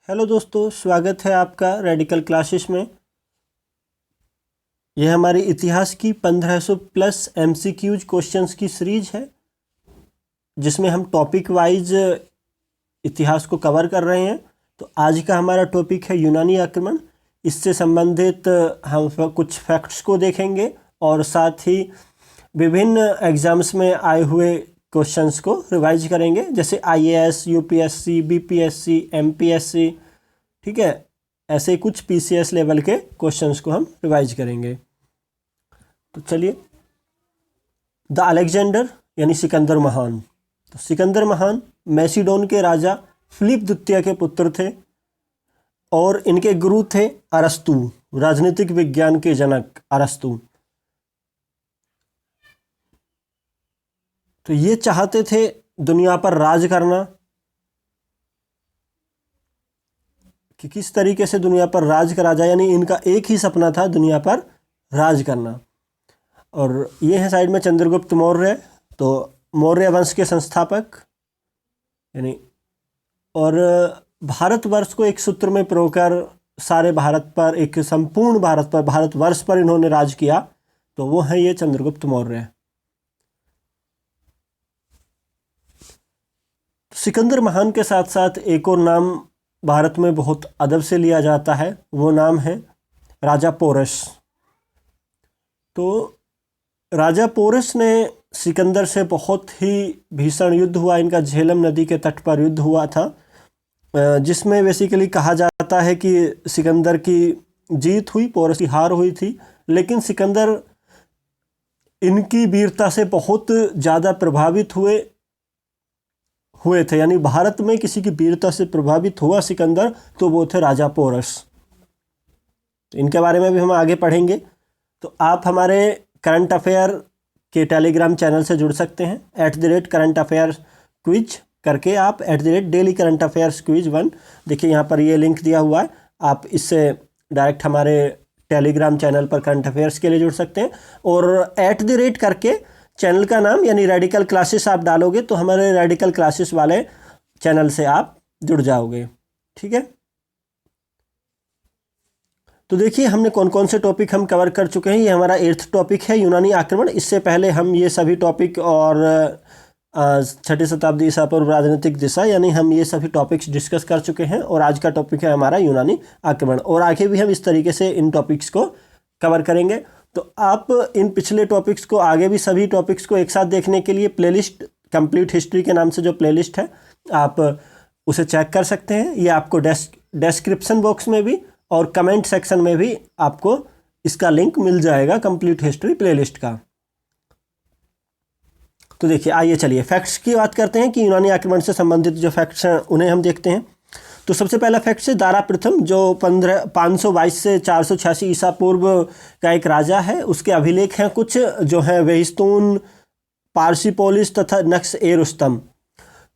Hello दोस्तों, स्वागत है आपका रेडिकल क्लासेस में। यह हमारी इतिहास की 1500 प्लस MCQs क्वेश्चंस की सीरीज है, जिसमें हम टॉपिक वाइज इतिहास को कवर कर रहे हैं। तो आज का हमारा टॉपिक है यूनानी आक्रमण। इससे संबंधित हम कुछ फैक्ट्स को देखेंगे और साथ ही विभिन्न एग्जाम्स में आए हुए क्वेश्चंस को रिवाइज करेंगे, जैसे IAS, UPSC, BPSC, MPSC, ठीक है। ऐसे कुछ PCS लेवल के क्वेश्चंस को हम रिवाइज करेंगे। तो चलिए, द अलेक्जेंडर यानी सिकंदर महान। तो सिकंदर महान मैसिडोन के राजा फिलिप द्वितीय के पुत्र थे और इनके गुरु थे अरस्तु, राजनीतिक विज्ञान के जनक अरस्तु। तो ये चाहते थे दुनिया पर राज करना, कि किस तरीके से दुनिया पर राज करा जाए, यानी इनका एक ही सपना था दुनिया पर राज करना। और ये है साइड में चंद्रगुप्त मौर्य, तो मौर्य वंश के संस्थापक यानी, और भारतवर्ष को एक सूत्र में पिरोकर सारे भारत पर, एक संपूर्ण भारत पर, भारतवर्ष पर इन्होंने राज किया। तो वो है ये चंद्रगुप्त मौर्य। सिकंदर महान के साथ साथ एक और नाम भारत में बहुत अदब से लिया जाता है, वो नाम है राजा पोरस। तो राजा पोरस ने सिकंदर से बहुत ही भीषण युद्ध हुआ, इनका झेलम नदी के तट पर युद्ध हुआ था, जिसमें बेसिकली कहा जाता है कि सिकंदर की जीत हुई, पोरस की हार हुई थी। लेकिन सिकंदर इनकी वीरता से बहुत ज़्यादा प्रभावित हुए थे, यानी भारत में किसी की वीरता से प्रभावित हुआ सिकंदर, तो वो थे राजा पोरस। तो इनके बारे में भी हम आगे पढ़ेंगे। तो आप हमारे करंट अफेयर के टेलीग्राम चैनल से जुड़ सकते हैं, @करंट अफेयर क्विज करके आप @डेली करंट अफेयर्स क्विज 1, देखिए यहाँ पर ये लिंक दिया हुआ है, आप इससे डायरेक्ट हमारे टेलीग्राम चैनल पर करंट अफेयर्स के लिए जुड़ सकते हैं। और @ करके चैनल का नाम यानी रेडिकल क्लासेस आप डालोगे तो हमारे रेडिकल क्लासेस वाले चैनल से आप जुड़ जाओगे, ठीक है। तो देखिए, हमने कौन कौन से टॉपिक हम कवर कर चुके हैं। ये हमारा 8th टॉपिक है, यूनानी आक्रमण। इससे पहले हम ये सभी टॉपिक और 6ठी शताब्दी ईसा पूर्व राजनीतिक दिशा, यानी हम ये सभी टॉपिक्स डिस्कस कर चुके हैं। और आज का टॉपिक है हमारा यूनानी आक्रमण, और आगे भी हम इस तरीके से इन टॉपिक्स को कवर करेंगे। तो आप इन पिछले टॉपिक्स को, आगे भी सभी टॉपिक्स को एक साथ देखने के लिए प्लेलिस्ट कंप्लीट हिस्ट्री के नाम से जो प्लेलिस्ट है, आप उसे चेक कर सकते हैं। ये आपको डिस्क्रिप्शन बॉक्स में भी और कमेंट सेक्शन में भी आपको इसका लिंक मिल जाएगा, कंप्लीट हिस्ट्री प्लेलिस्ट का। तो देखिए, आइए चलिए फैक्ट्स की बात करते हैं कि यूनानी आक्रमण से संबंधित जो फैक्ट्स हैं उन्हें हम देखते हैं। तो सबसे पहला फैक्ट है दारा प्रथम, जो 522 से 486 ईसा पूर्व का एक राजा है। उसके अभिलेख हैं कुछ, जो हैं वेहिस्तून, पारसीपोलिस तथा नक्श-ए-रुस्तम।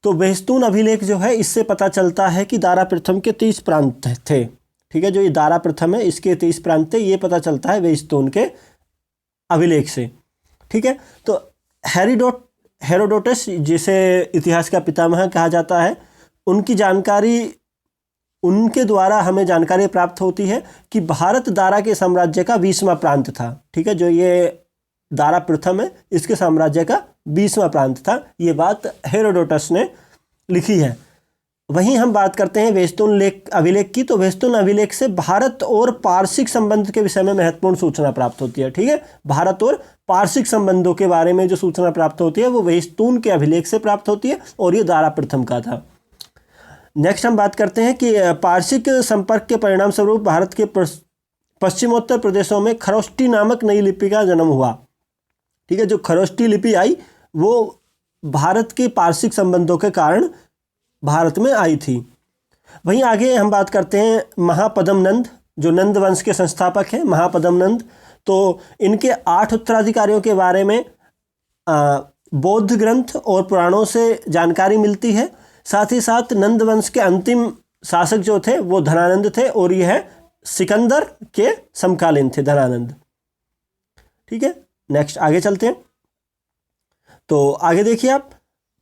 तो वेहिस्तून अभिलेख जो है, इससे पता चलता है कि दारा प्रथम के 30 प्रांत थे, ठीक है। जो ये दारा प्रथम है, इसके 30 प्रांत थे, ये पता चलता है वेहिस्तून के अभिलेख से, ठीक है। तो हेरोडोटस, जिसे इतिहास का पितामह कहा जाता है, उनकी जानकारी, उनके द्वारा हमें जानकारी प्राप्त होती है कि भारत दारा के साम्राज्य का 20वां प्रांत था, ठीक है। जो ये दारा प्रथम है, इसके साम्राज्य का 20वां प्रांत था, ये बात हेरोडोटस ने लिखी है। वहीं हम बात करते हैं वेहिस्तून अभिलेख की। तो वेहिस्तून अभिलेख से भारत और पारसिक संबंध के विषय में महत्वपूर्ण सूचना प्राप्त होती है, ठीक है। भारत और पारसिक संबंधों के बारे में जो सूचना प्राप्त होती है वो वेहिस्तून के अभिलेख से प्राप्त होती है, और ये दारा प्रथम का था। नेक्स्ट हम बात करते हैं कि पारसिक संपर्क के परिणाम स्वरूप भारत के पश्चिमोत्तर प्रदेशों में खरोष्टी नामक नई लिपि का जन्म हुआ, ठीक है। जो खरोष्टी लिपि आई वो भारत के पारसिक संबंधों के कारण भारत में आई थी। वहीं आगे हम बात करते हैं महापद्म नंद, जो नंद वंश के संस्थापक हैं, महापद्म नंद। तो इनके 8 उत्तराधिकारियों के बारे में बौद्ध ग्रंथ और पुराणों से जानकारी मिलती है। साथ ही साथ नंद वंश के अंतिम शासक जो थे वो धनानंद थे, और यह सिकंदर के समकालीन थे धनानंद, ठीक है। नेक्स्ट आगे चलते हैं। तो आगे देखिए आप,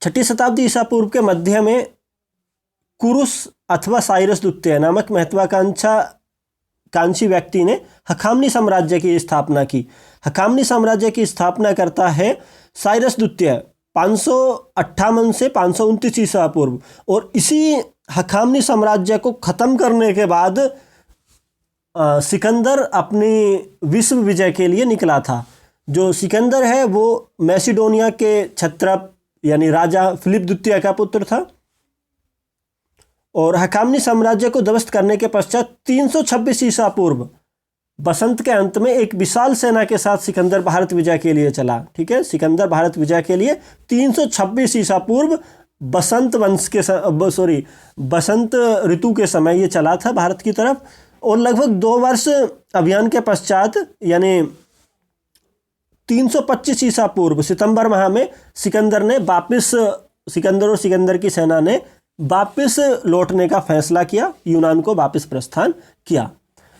6ठी शताब्दी ईसा पूर्व के मध्य में कुरुस अथवा साइरस द्वितीय नामक महत्वाकांक्षी व्यक्ति ने हखामनी साम्राज्य की स्थापना की। हखामनी साम्राज्य की स्थापना करता है साइरस द्वितीय 558 से 529 ईसा पूर्व। और इसी हखामनी साम्राज्य को ख़त्म करने के बाद सिकंदर अपनी विश्व विजय के लिए निकला था। जो सिकंदर है वो मैसिडोनिया के क्षत्रप यानी राजा फिलिप द्वितीय का पुत्र था। और हखामनी साम्राज्य को ध्वस्त करने के पश्चात 326 ईसा पूर्व बसंत के अंत में एक विशाल सेना के साथ सिकंदर भारत विजय के लिए चला। ठीक है, सिकंदर भारत विजय के लिए 326 ईसा पूर्व बसंत ऋतु के समय ये चला था भारत की तरफ। और लगभग 2 वर्ष अभियान के पश्चात यानी 325 ईसा पूर्व सितंबर माह में सिकंदर और सिकंदर की सेना ने वापस लौटने का फैसला किया, यूनान को वापस प्रस्थान किया।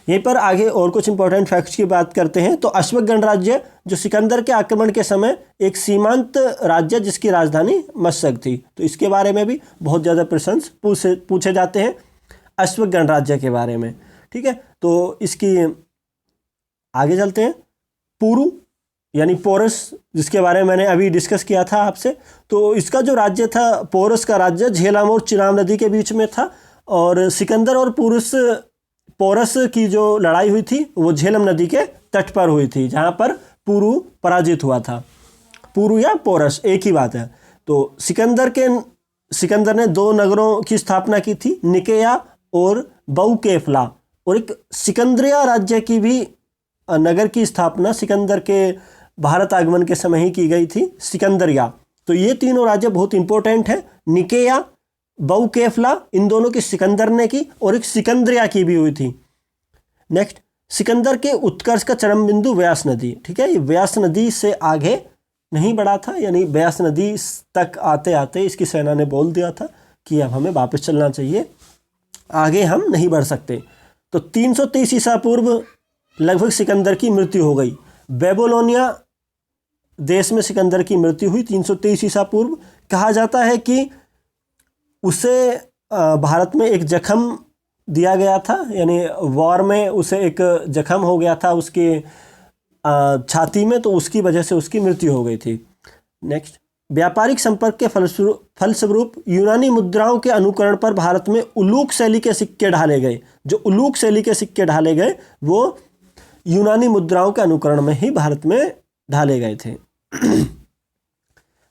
यहीं पर आगे और कुछ इंपॉर्टेंट फैक्ट्स की बात करते हैं। तो अश्वक गणराज्य जो सिकंदर के आक्रमण के समय एक सीमांत राज्य जिसकी राजधानी मशक थी, तो इसके बारे में भी बहुत ज़्यादा प्रश्न पूछे जाते हैं अश्वक गणराज्य के बारे में। ठीक है, तो इसकी आगे चलते हैं। पुरु यानी पोरस जिसके बारे में मैंने अभी डिस्कस किया था आपसे, तो इसका जो राज्य था पोरस का राज्य झेलम और चिनाब नदी के बीच में था। और सिकंदर और पोरस की जो लड़ाई हुई थी वो झेलम नदी के तट पर हुई थी, जहाँ पर पुरु पराजित हुआ था। पुरु या पोरस एक ही बात है। तो सिकंदर ने 2 नगरों की स्थापना की थी, निकेया और बउकेफला। और एक सिकंदरिया राज्य की भी नगर की स्थापना सिकंदर के भारत आगमन के समय ही की गई थी, सिकंदरिया। तो ये तीनों राज्य बहुत इंपॉर्टेंट हैं। निकेया, बउकेफला इन दोनों की सिकंदर ने की और एक सिकंदरिया की भी हुई थी। नेक्स्ट, सिकंदर के उत्कर्ष का चरम बिंदु व्यास नदी। ठीक है, ये व्यास नदी से आगे नहीं बढ़ा था, यानी व्यास नदी तक आते आते इसकी सेना ने बोल दिया था कि अब हमें वापस चलना चाहिए, आगे हम नहीं बढ़ सकते। तो 323 ईसा पूर्व लगभग सिकंदर की मृत्यु हो गई। बेबीलोनिया देश में सिकंदर की मृत्यु हुई 323 ईसा पूर्व। कहा जाता है कि उसे भारत में एक जख्म दिया गया था, यानी वॉर में उसे एक जख्म हो गया था उसके छाती में, तो उसकी वजह से उसकी मृत्यु हो गई थी। नेक्स्ट, व्यापारिक संपर्क के फलस्वरूप यूनानी मुद्राओं के अनुकरण पर भारत में उलूक शैली के सिक्के ढाले गए। जो उलूक शैली के सिक्के ढाले गए वो यूनानी मुद्राओं के अनुकरण में ही भारत में ढाले गए थे।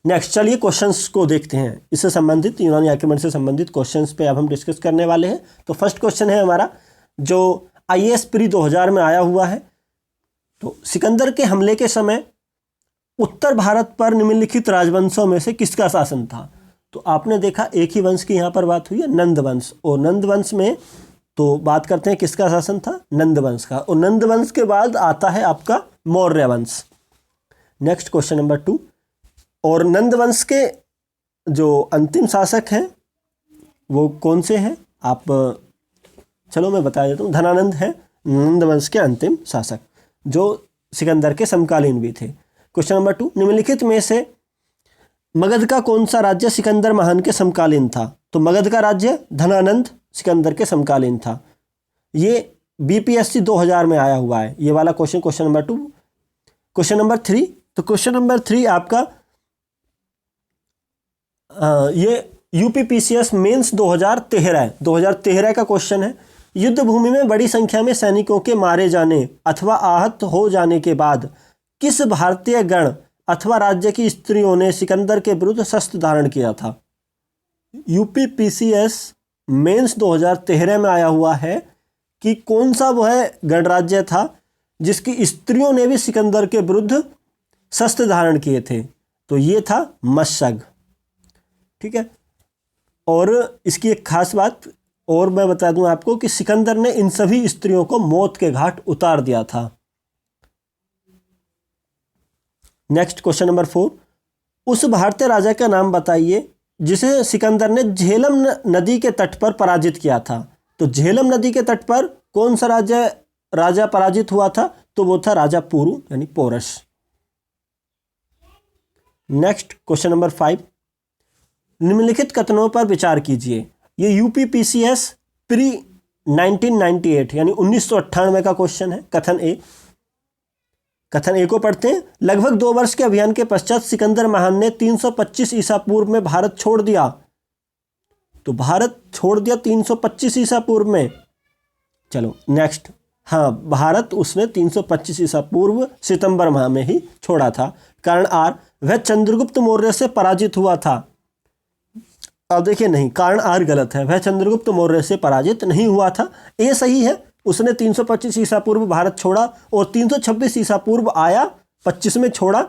नेक्स्ट, चलिए क्वेश्चंस को देखते हैं। इससे संबंधित यूनानी आक्रमण से संबंधित क्वेश्चंस पे अब हम डिस्कस करने वाले हैं। तो फर्स्ट क्वेश्चन है हमारा जो IAS प्री 2000 में आया हुआ है। तो सिकंदर के हमले के समय उत्तर भारत पर निम्नलिखित राजवंशों में से किसका शासन था? तो आपने देखा एक ही वंश की यहाँ पर बात हुई है, नंद वंश। और नंद वंश में तो बात करते हैं किसका शासन था? नंद वंश का। और नंद वंश के बाद आता है आपका मौर्य वंश। नेक्स्ट क्वेश्चन नंबर 2, और नंद वंश के जो अंतिम शासक हैं वो कौन से हैं? आप चलो मैं बता देता हूँ। धनानंद है नंद वंश के अंतिम शासक, जो सिकंदर के समकालीन भी थे। क्वेश्चन नंबर 2, निम्नलिखित में से मगध का कौन सा राज्य सिकंदर महान के समकालीन था? तो मगध का राज्य धनानंद सिकंदर के समकालीन था। ये BPSC 2000 में आया हुआ है ये वाला question, question number 2। Question number 3, तो क्वेश्चन नंबर 3 आपका ये UPPCS मेंस 2013 का क्वेश्चन है। युद्ध भूमि में बड़ी संख्या में सैनिकों के मारे जाने अथवा आहत हो जाने के बाद किस भारतीय गण अथवा राज्य की स्त्रियों ने सिकंदर के विरुद्ध शस्त्र धारण किया था? UPPCS मेंस 2013 में आया हुआ है कि कौन सा वह गणराज्य था जिसकी स्त्रियों ने भी सिकंदर के विरुद्ध शस्त्र धारण किए थे? तो ये था मशग। ठीक है, और इसकी एक खास बात और मैं बता दूं आपको कि सिकंदर ने इन सभी स्त्रियों को मौत के घाट उतार दिया था। नेक्स्ट क्वेश्चन नंबर 4, उस भारतीय राजा का नाम बताइए जिसे सिकंदर ने झेलम नदी के तट पर पराजित किया था। तो झेलम नदी के तट पर कौन सा राजा पराजित हुआ था? तो वो था राजा पुरु यानी पोरस। नेक्स्ट क्वेश्चन नंबर 5, निम्नलिखित कथनों पर विचार कीजिए। ये यूपीपीसीएस प्री 1998 यानी 1998 का क्वेश्चन है। कथन ए को पढ़ते हैं। लगभग 2 वर्ष के अभियान के पश्चात सिकंदर महान ने 325 ईसा पूर्व में भारत छोड़ दिया। तो भारत छोड़ दिया 325 ईसा पूर्व में। चलो नेक्स्ट, हाँ भारत उसने 325 ईसा पूर्व सितंबर माह में ही छोड़ा था। कारण आर, वह चंद्रगुप्त मौर्य से पराजित हुआ था। अब देखिए नहीं, कारण आर गलत है, वह चंद्रगुप्त मौर्य से पराजित नहीं हुआ था। ए सही है, उसने 325 ईसा पूर्व भारत छोड़ा और 326 ईसा पूर्व आया, 25 में छोड़ा।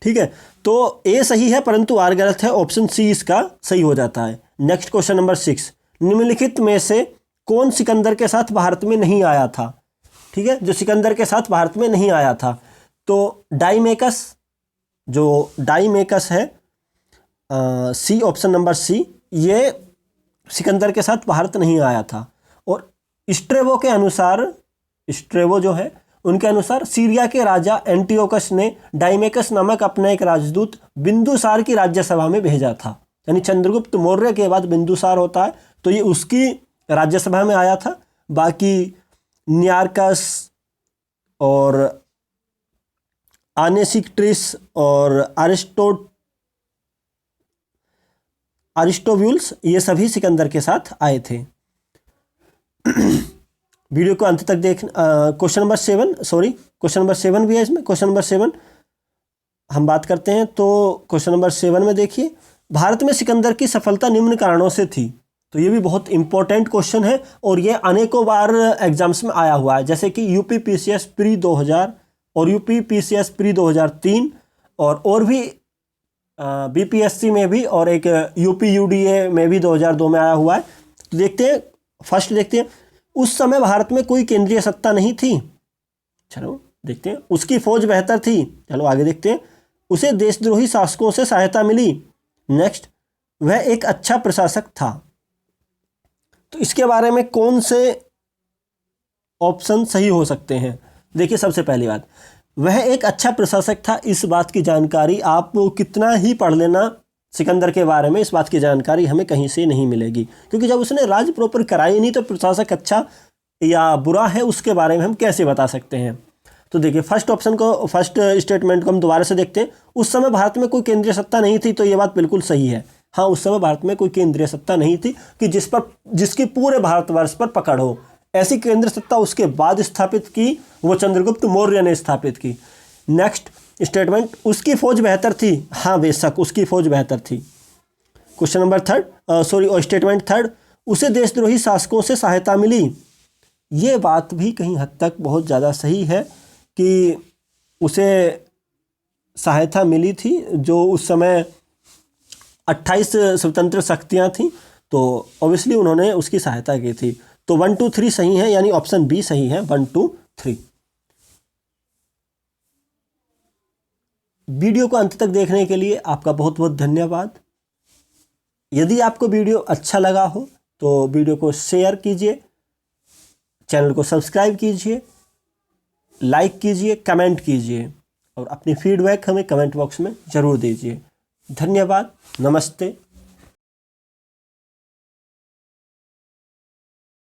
ठीक है, तो ए सही है परंतु आर गलत है, ऑप्शन सी इसका सही हो जाता है। नेक्स्ट क्वेश्चन नंबर 6, निम्नलिखित में से कौन सिकंदर के साथ भारत में नहीं आया था? ठीक है, जो सिकंदर के साथ भारत में नहीं आया था, तो डाइमेकस, जो डाइमेकस है सी, ऑप्शन नंबर सी, ये सिकंदर के साथ भारत नहीं आया था। और स्ट्रेबो के अनुसार, स्ट्रेबो जो है उनके अनुसार सीरिया के राजा एंटियोकस ने डाइमेकस नामक अपना एक राजदूत बिंदुसार की राज्यसभा में भेजा था। यानी चंद्रगुप्त मौर्य के बाद बिंदुसार होता है, तो ये उसकी राज्यसभा में आया था। बाकी नियार्कस और आनेसिक्ट्रिस और अरिस्टोब्यूल्स ये सभी सिकंदर के साथ आए थे। वीडियो को अंत तक देख। क्वेश्चन नंबर 7 भी है इसमें। क्वेश्चन नंबर 7 हम बात करते हैं, तो क्वेश्चन नंबर 7 में देखिए, भारत में सिकंदर की सफलता निम्न कारणों से थी। तो ये भी बहुत इंपॉर्टेंट क्वेश्चन है और ये अनेकों बार एग्जाम्स में आया हुआ है, जैसे कि यूपीपीसीएस प्री 2000 और यूपीपीसीएस प्री 2003 और भी बीपीएससी में भी, और एक यूपीयूडीए में भी 2002 में आया हुआ है। तो देखते हैं, फर्स्ट देखते हैं, उस समय भारत में कोई केंद्रीय सत्ता नहीं थी। चलो देखते हैं, उसकी फौज बेहतर थी। चलो आगे देखते हैं, उसे देशद्रोही शासकों से सहायता मिली। नेक्स्ट, वह एक अच्छा प्रशासक था। तो इसके बारे में कौन से ऑप्शन सही हो सकते हैं? देखिए, सबसे पहली बात, वह एक अच्छा प्रशासक था। इस बात की जानकारी आप कितना ही पढ़ लेना सिकंदर के बारे में, इस बात की जानकारी हमें कहीं से नहीं मिलेगी, क्योंकि जब उसने राज प्रॉपर कराई नहीं तो प्रशासक अच्छा या बुरा है उसके बारे में हम कैसे बता सकते हैं? तो देखिए, फर्स्ट स्टेटमेंट को हम दोबारा से देखते हैं। उस समय भारत में कोई केंद्रीय सत्ता नहीं थी, तो ये बात बिल्कुल सही है। हाँ, उस समय भारत में कोई केंद्रीय सत्ता नहीं थी कि जिसकी पूरे भारतवर्ष पर पकड़ हो। ऐसी केंद्र सत्ता उसके बाद स्थापित की, वो चंद्रगुप्त मौर्य ने स्थापित की। नेक्स्ट स्टेटमेंट, उसकी फौज बेहतर थी। हाँ बेशक, उसकी फौज बेहतर थी। क्वेश्चन नंबर स्टेटमेंट थर्ड, उसे देशद्रोही शासकों से सहायता मिली। ये बात भी कहीं हद तक बहुत ज़्यादा सही है कि उसे सहायता मिली थी। जो उस समय 28 स्वतंत्र शक्तियाँ थीं, तो ऑब्वियसली उन्होंने उसकी सहायता की थी। तो 1 2 3 सही है, यानी ऑप्शन बी सही है, 1 2 3। वीडियो को अंत तक देखने के लिए आपका बहुत बहुत धन्यवाद। यदि आपको वीडियो अच्छा लगा हो तो वीडियो को शेयर कीजिए, चैनल को सब्सक्राइब कीजिए, लाइक कीजिए, कमेंट कीजिए और अपनी फीडबैक हमें कमेंट बॉक्स में ज़रूर दीजिए। धन्यवाद, नमस्ते।